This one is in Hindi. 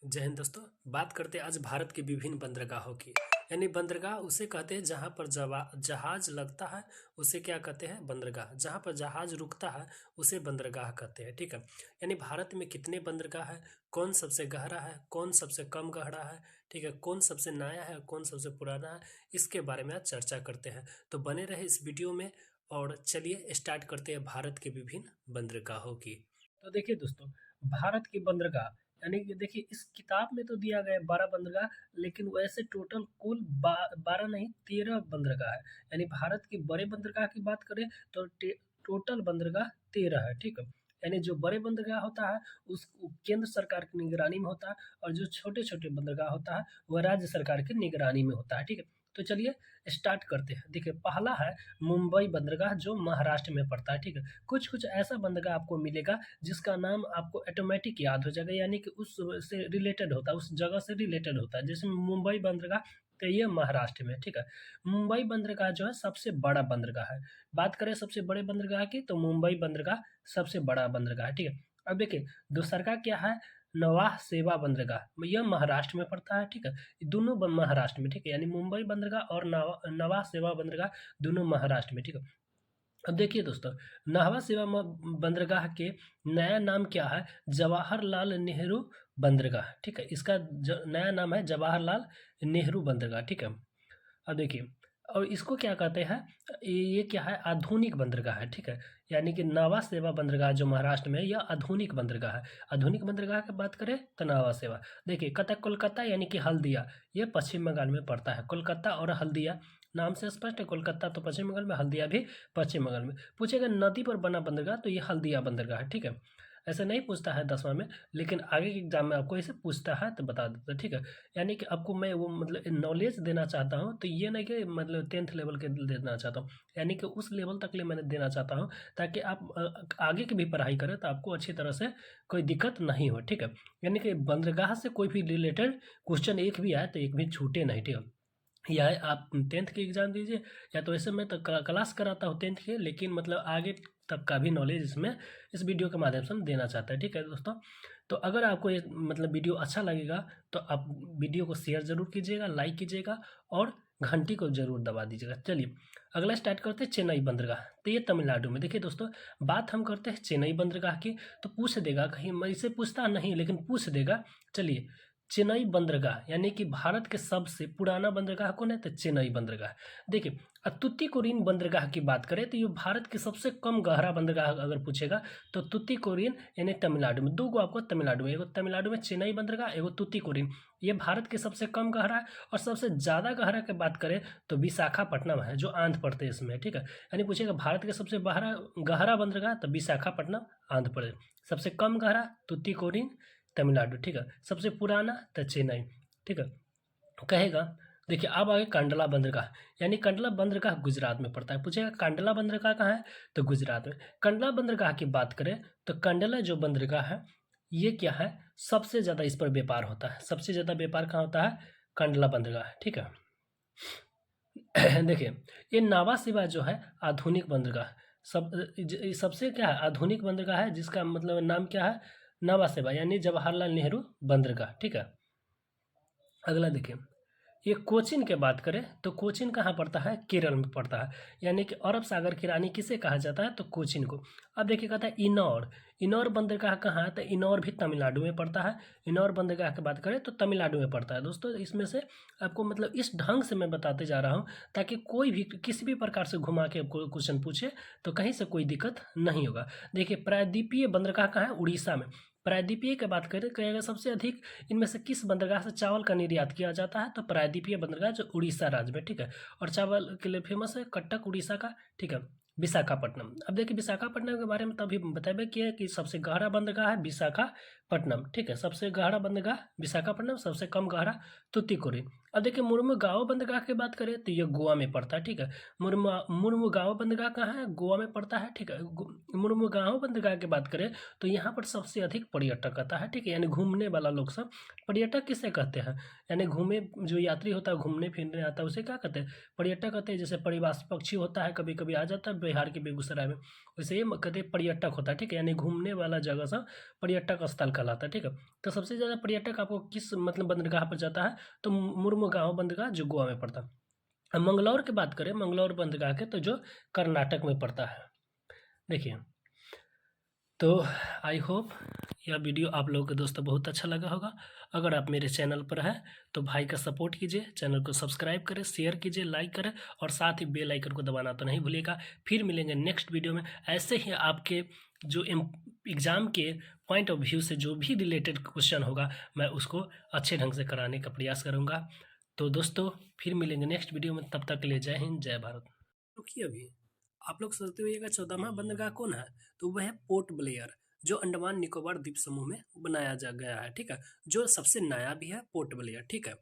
जय हिंद दोस्तों। बात करते हैं आज भारत के विभिन्न बंदरगाहों की। यानी बंदरगाह उसे कहते हैं जहां पर जहाज लगता है, उसे क्या कहते हैं? बंदरगाह। जहां पर जहाज रुकता है उसे बंदरगाह कहते हैं। ठीक है। यानी भारत में कितने बंदरगाह है, कौन सबसे गहरा है, कौन सबसे कम गहरा है, ठीक है, कौन सबसे नया है, कौन सबसे पुराना है, इसके बारे में आज चर्चा करते हैं। तो बने रहे इस वीडियो में और चलिए स्टार्ट करते हैं भारत के विभिन्न बंदरगाहों की। तो देखिए दोस्तों, भारत की बंदरगाह यानी कि देखिए इस किताब में तो दिया गया है 12 बंदरगाह, लेकिन वैसे टोटल कुल 12 नहीं 13 बंदरगाह है। यानी भारत की बड़े बंदरगाह की बात करें तो टोटल बंदरगाह 13 है। ठीक है। यानी जो बड़े बंदरगाह होता है उस केंद्र सरकार की निगरानी में होता है, और जो छोटे छोटे बंदरगाह होता है वह राज्य सरकार की निगरानी में होता है। ठीक है। तो चलिए स्टार्ट करते हैं। देखिए पहला है मुंबई बंदरगाह, जो महाराष्ट्र में पड़ता है। ठीक है। कुछ कुछ ऐसा बंदरगाह आपको मिलेगा जिसका नाम आपको ऑटोमेटिक याद हो जाएगा, यानी कि उस से रिलेटेड होता है, उस जगह से रिलेटेड होता है। जैसे मुंबई बंदरगाह, तो ये महाराष्ट्र में। ठीक है। मुंबई बंदरगाह जो है सबसे बड़ा बंदरगाह है। बात करें सबसे बड़े बंदरगाह की, तो मुंबई बंदरगाह सबसे बड़ा बंदरगाह है। ठीक है। अब देखिए दूसरा का क्या है, नवाह सेवा बंदरगाह, यह महाराष्ट्र में पड़ता है। ठीक है। ये दोनों महाराष्ट्र में। ठीक है। यानी मुंबई बंदरगाह और नवाह सेवा बंदरगाह दोनों महाराष्ट्र में। ठीक है। अब देखिए दोस्तों, नाहवा सेवा बंदरगाह के नया नाम क्या है? जवाहरलाल नेहरू बंदरगाह। ठीक है। इसका नया नाम है जवाहरलाल नेहरू बंदरगाह। ठीक है। अब देखिए, और इसको क्या कहते हैं, ये क्या है, आधुनिक बंदरगाह है। ठीक है। यानी कि नावा सेवा बंदरगाह जो महाराष्ट्र में है यह आधुनिक बंदरगाह है। आधुनिक बंदरगाह की बात करें तो नावा सेवा। देखिए कतक कोलकाता यानी कि हल्दिया, ये पश्चिम बंगाल में पड़ता है। कोलकाता और हल्दिया नाम से स्पष्ट है, कोलकाता तो पश्चिम बंगाल में, हल्दिया भी पश्चिम बंगाल में। पूछेगा नदी पर बना बंदरगाह, तो ये हल्दिया बंदरगाह है। ठीक है। ऐसे नहीं पूछता है 10वां में, लेकिन आगे के एग्जाम में आपको इसे पूछता है तो बता देता है। ठीक है। यानी कि आपको मैं वो मतलब नॉलेज देना चाहता हूँ, तो ये नहीं कि मतलब 10th लेवल के देना चाहता हूँ, यानी कि उस लेवल तक लिए मैंने देना चाहता हूँ ताकि आप आगे की भी पढ़ाई करें तो आपको अच्छी तरह से कोई दिक्कत नहीं हो। ठीक है। यानी कि बंदरगाह से कोई भी रिलेटेड क्वेश्चन एक भी आए तो एक भी छूटे नहीं। ठीक है। या आप 10th की एग्ज़ाम दीजिए, या तो ऐसे मैं तो क्लास कराता हूँ 10th के, लेकिन मतलब आगे तक का भी नॉलेज इसमें इस वीडियो के माध्यम से हम देना चाहते हैं। ठीक है दोस्तों। तो अगर आपको ये मतलब वीडियो अच्छा लगेगा तो आप वीडियो को शेयर ज़रूर कीजिएगा, लाइक कीजिएगा और घंटी को ज़रूर दबा दीजिएगा। चलिए अगला स्टार्ट करते हैं चेन्नई बंदरगाह। तो ये तमिलनाडु में। देखिए दोस्तों, बात हम करते हैं चेन्नई बंदरगाह की, तो पूछ देगा कहीं, मैं इसे पूछता नहीं लेकिन पूछ देगा। चलिए, चेन्नई बंदरगाह यानी कि भारत के सबसे पुराना बंदरगाह कौन है? तो चेन्नई बंदरगाह। देखिए तुतीकोरिन बंदरगाह की बात करें तो ये भारत के सबसे कम गहरा बंदरगाह अगर पूछेगा तो तुतीकोरिन यानी तमिलनाडु में। दो गो आपको तमिलनाडु में, एगो तमिलनाडु में चेन्नई बंदरगाह, एगो तुतीकोरिन। ये भारत के सबसे कम गहरा है। और सबसे ज़्यादा गहरा की बात करें तो विशाखापट्टनम है, जो आंध्र प्रदेश में है। ठीक है। यानी पूछेगा भारत के सबसे गहरा बंदरगाह, तो विशाखापट्टनम आंध्र प्रदेश। सबसे कम गहरा तुतीकोरिन तमिलनाडु। ठीक है। सबसे पुराना तो चेन्नई। ठीक है। कहेगा, देखिए अब आगे कांडला बंदरगाह, यानी कंडला बंदरगाह गुजरात में पड़ता है। पूछेगा कांडला बंदरगाह कहाँ है? तो गुजरात में। कंडला बंदरगाह की बात करें तो कंडला जो बंदरगाह है ये क्या है, सबसे ज़्यादा इस पर व्यापार होता है। सबसे ज़्यादा व्यापार कहाँ होता है? कंडला बंदरगाह। ठीक है। देखिए ये नावा शिवा जो है आधुनिक बंदरगाह, सबसे क्या है, आधुनिक बंदरगाह है, जिसका मतलब नाम क्या है, नवा सेवा, यानी जवाहरलाल नेहरू बंदरगाह। ठीक है। अगला देखिए, ये कोचीन की बात करें तो कोचीन कहाँ पड़ता है? केरल में पड़ता है। यानी कि अरब सागर की रानी किसे कहा जाता है? तो कोचीन को। अब देखिए कहता है इनौर, इनौर बंदरगाह कहाँ है? तो इनौर भी तमिलनाडु में पड़ता है। इनौर बंदरगाह की बात करें तो तमिलनाडु में पड़ता है। दोस्तों इसमें से आपको मतलब इस ढंग से मैं बताते जा रहा हूँ ताकि कोई भी किसी भी प्रकार से घुमा के आपको क्वेश्चन पूछे तो कहीं से कोई दिक्कत नहीं होगा। देखिए प्रायद्वीपीय बंदरगाह कहाँ है? उड़ीसा में। प्रायद्वीपीय की बात करें कहेगा सबसे अधिक इनमें से किस बंदरगाह से चावल का निर्यात किया जाता है? तो प्रायद्वीपीय बंदरगाह जो उड़ीसा राज्य में। ठीक है। और चावल के लिए फेमस है कटक उड़ीसा का। ठीक है। विशाखापट्टनम। अब देखिए विशाखापट्टनम के बारे में तभी बताबे किया कि सबसे गहरा बंदरगाह है विशाखापट्टनम। ठीक है। सबसे गहरा बंदरगाह विशाखापट्टनम, सबसे कम गहरा तुतीकोरिन। अब देखिए मुर्मुगांव बंदरगाह की बात करें तो ये गोवा में पड़ता है। ठीक है। मुर्मुगांव बंदरगाह कहाँ है? गोवा में पड़ता है। ठीक है। मुर्मुगांव बंदरगाह की बात करें तो यहाँ पर सबसे अधिक पर्यटक आता है। ठीक है। यानी घूमने वाला लोग सब, पर्यटक किसे कहते हैं? यानी घूमे जो यात्री होता है, घूमने फिरने आता है, उसे क्या कहते हैं? पर्यटक कहते हैं। जैसे परिवासी पक्षी होता है, कभी कभी आ जाता है बिहार के बेगूसराय में, वैसे ये कहते हैं पर्यटक होता है। ठीक है। यानी घूमने वाला जगह सब पर्यटक स्थल कहलाता है, ठीक है। तो सबसे ज़्यादा पर्यटक आपको किस मतलब बंदरगाह पर जाता है, तो मुर्मुगांव बंदरगाह जो गोवा में पड़ता है। अब मंगलौर की बात करें, मंगलौर बंदरगाह के, तो जो कर्नाटक में पड़ता है। देखिए, तो आई होप यह वीडियो आप लोगों के दोस्तों बहुत अच्छा लगा होगा। अगर आप मेरे चैनल पर हैं तो भाई का सपोर्ट कीजिए, चैनल को सब्सक्राइब करें, शेयर कीजिए, लाइक करें और साथ ही बेल आइकन को दबाना तो नहीं भूलिएगा। फिर मिलेंगे नेक्स्ट वीडियो में। ऐसे ही आपके जो एग्ज़ाम के पॉइंट ऑफ व्यू से जो भी रिलेटेड क्वेश्चन होगा, मैं उसको अच्छे ढंग से कराने का प्रयास करूँगा। तो दोस्तों फिर मिलेंगे नेक्स्ट वीडियो में, तब तक के लिए जय हिंद, जय भारत। रुकिए अभी, आप लोग सोचते होइएगा 14वां बंदरगाह कौन है, तो वह है पोर्ट ब्लेयर, जो अंडमान निकोबार द्वीप समूह में बनाया जा गया है, ठीक है। जो सबसे नया भी है पोर्ट ब्लेयर, ठीक है।